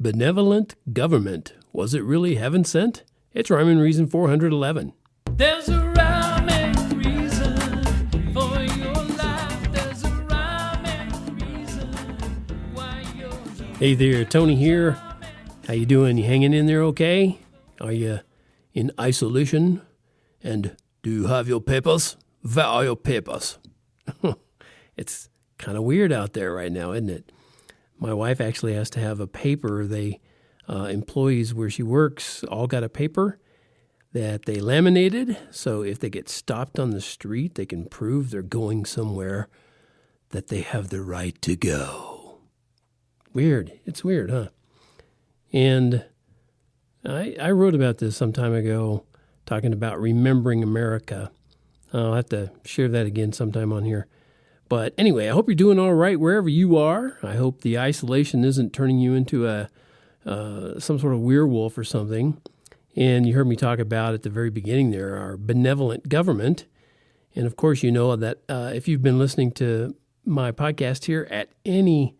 Benevolent government. Was it really heaven sent? It's Rhyme and Reason 411. There's a rhyme and reason for your life. There's a rhyme and reason why you're here. Hey there, Tony here. How you doing? You hanging in there okay? Are you in isolation? And do you have your papers? Where are your papers? It's kind of weird out there right now, isn't it? My wife actually has to have a paper. Employees where she works all got a paper that they laminated. So if they get stopped on the street, they can prove they're going somewhere that they have the right to go. Weird. It's weird, huh? And I wrote about this some time ago, talking about remembering America. I'll have to share that again sometime on here. But anyway, I hope you're doing all right wherever you are. I hope the isolation isn't turning you into some sort of werewolf or something. And you heard me talk about at the very beginning there, our benevolent government. And of course, you know that if you've been listening to my podcast here at any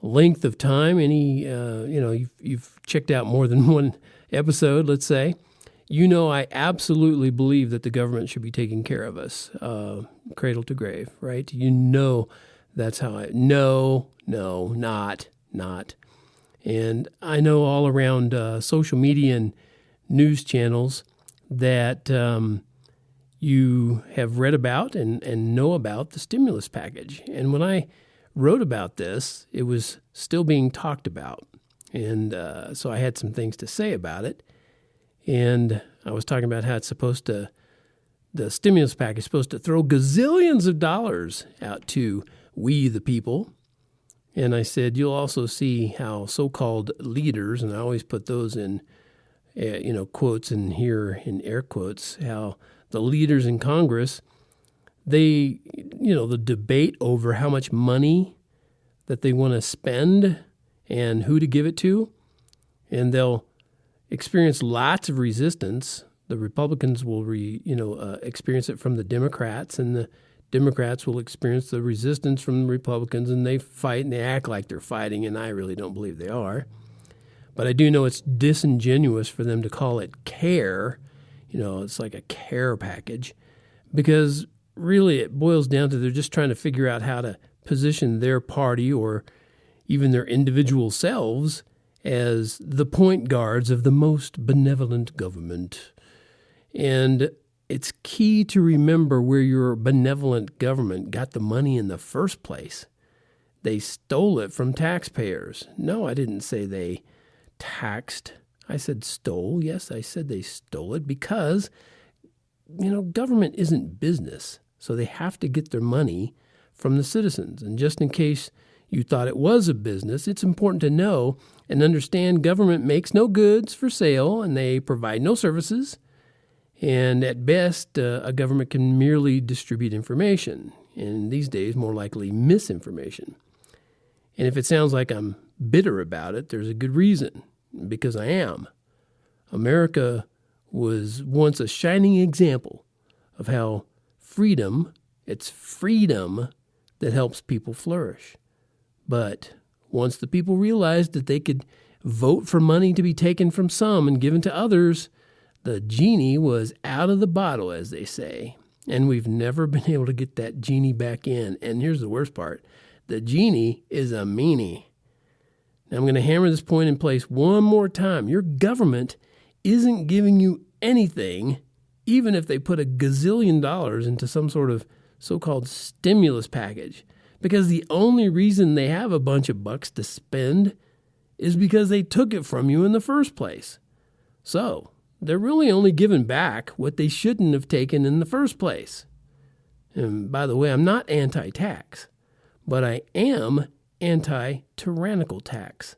length of time, you've checked out more than one episode, let's say, you know I absolutely believe that the government should be taking care of us, cradle to grave, right? You know that's how not. And I know all around social media and news channels that you have read about and know about the stimulus package. And when I wrote about this, it was still being talked about. And so I had some things to say about it. And I was talking about how the stimulus package is supposed to throw gazillions of dollars out to we the people. And I said, you'll also see how so-called leaders, and I always put those in, quotes in here in air quotes, how the leaders in Congress, the debate over how much money that they want to spend and who to give it to, and they'll experience lots of resistance. The Republicans will experience it from the Democrats, and the Democrats will experience the resistance from the Republicans, and they fight and they act like they're fighting, and I really don't believe they are. But I do know it's disingenuous for them to call it care. It's like a care package, because really it boils down to they're just trying to figure out how to position their party or even their individual selves as the point guards of the most benevolent government. And it's key to remember where your benevolent government got the money in the first place. They stole it from taxpayers. No, I didn't say they taxed. I said stole. Yes, I said they stole it because, government isn't business. So they have to get their money from the citizens. And just in case you thought it was a business, it's important to know and understand government makes no goods for sale and they provide no services. And at best, a government can merely distribute information, and these days, more likely misinformation. And if it sounds like I'm bitter about it, there's a good reason, because I am. America was once a shining example of how it's freedom that helps people flourish. But once the people realized that they could vote for money to be taken from some and given to others, the genie was out of the bottle, as they say, and we've never been able to get that genie back in. And here's the worst part. The genie is a meanie. Now, I'm going to hammer this point in place one more time. Your government isn't giving you anything, even if they put $1 gazillion into some sort of so-called stimulus package, because the only reason they have a bunch of bucks to spend is because they took it from you in the first place. So they're really only giving back what they shouldn't have taken in the first place. And by the way, I'm not anti-tax, but I am anti-tyrannical tax.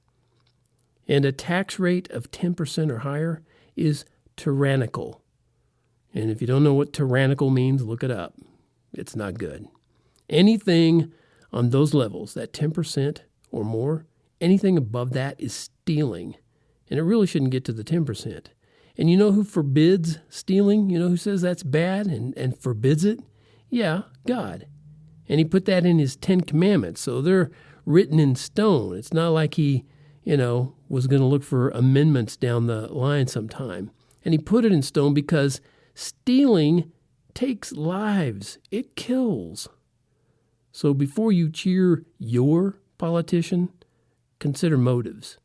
And a tax rate of 10% or higher is tyrannical. And if you don't know what tyrannical means, look it up. It's not good. Anything on those levels, that 10% or more, anything above that is stealing. And it really shouldn't get to the 10%. And you know who forbids stealing? You know who says that's bad and forbids it? Yeah, God. And he put that in his 10 Commandments. So they're written in stone. It's not like he, was going to look for amendments down the line sometime. And he put it in stone because stealing takes lives. It kills. So before you cheer your politician, consider motives.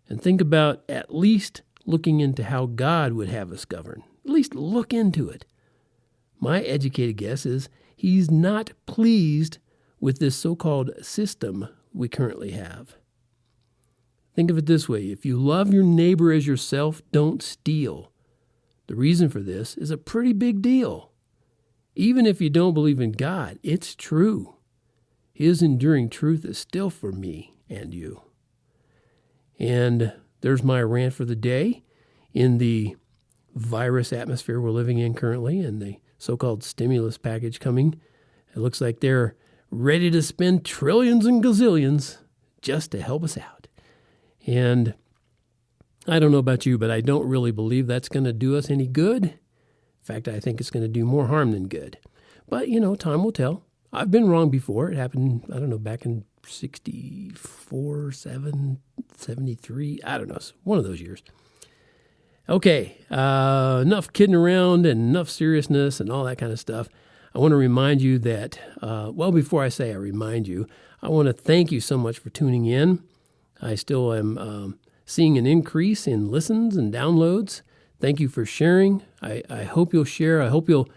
And think about at least looking into how God would have us govern. At least look into it. My educated guess is he's not pleased with this so-called system we currently have. Think of it this way. If you love your neighbor as yourself, don't steal. The reason for this is a pretty big deal. Even if you don't believe in God, it's true. His enduring truth is still for me and you. And there's my rant for the day. In the virus atmosphere we're living in currently and the so-called stimulus package coming, it looks like they're ready to spend trillions and gazillions just to help us out. And I don't know about you, but I don't really believe that's going to do us any good. In fact, I think it's going to do more harm than good. But, time will tell. I've been wrong before. It happened, back in 64, 73. I don't know. One of those years. Okay, enough kidding around and enough seriousness and all that kind of stuff. I want to remind you that, before I say I remind you, I want to thank you so much for tuning in. I still am seeing an increase in listens and downloads. Thank you for sharing. I hope you'll share. I hope you'll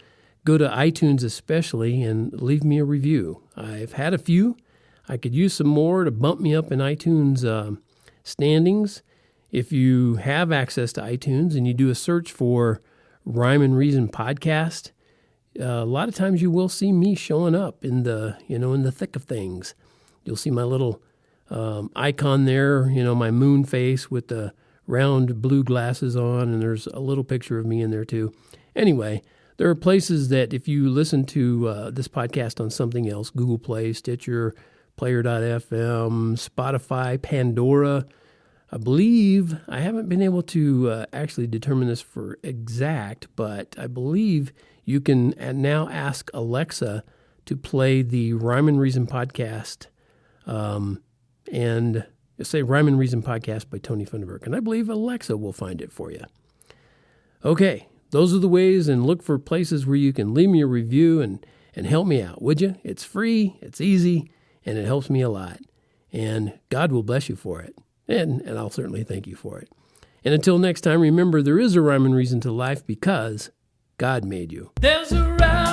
go to iTunes especially and leave me a review. I've had a few. I could use some more to bump me up in iTunes standings. If you have access to iTunes and you do a search for Rhyme and Reason Podcast, a lot of times you will see me showing up in the thick of things. You'll see my little icon there, my moon face with the round blue glasses on, and there's a little picture of me in there too. Anyway, there are places that if you listen to this podcast on something else, Google Play, Stitcher, Player.fm, Spotify, Pandora, I believe, I haven't been able to actually determine this for exact, but I believe you can now ask Alexa to play the Rhyme and Reason podcast and say Rhyme and Reason Podcast by Tony Funderburk. And I believe Alexa will find it for you. Okay, those are the ways, and look for places where you can leave me a review and help me out, would you? It's free, it's easy, and it helps me a lot. And God will bless you for it. And I'll certainly thank you for it. And until next time, remember, there is a rhyme and reason to life because God made you. There's a rhyme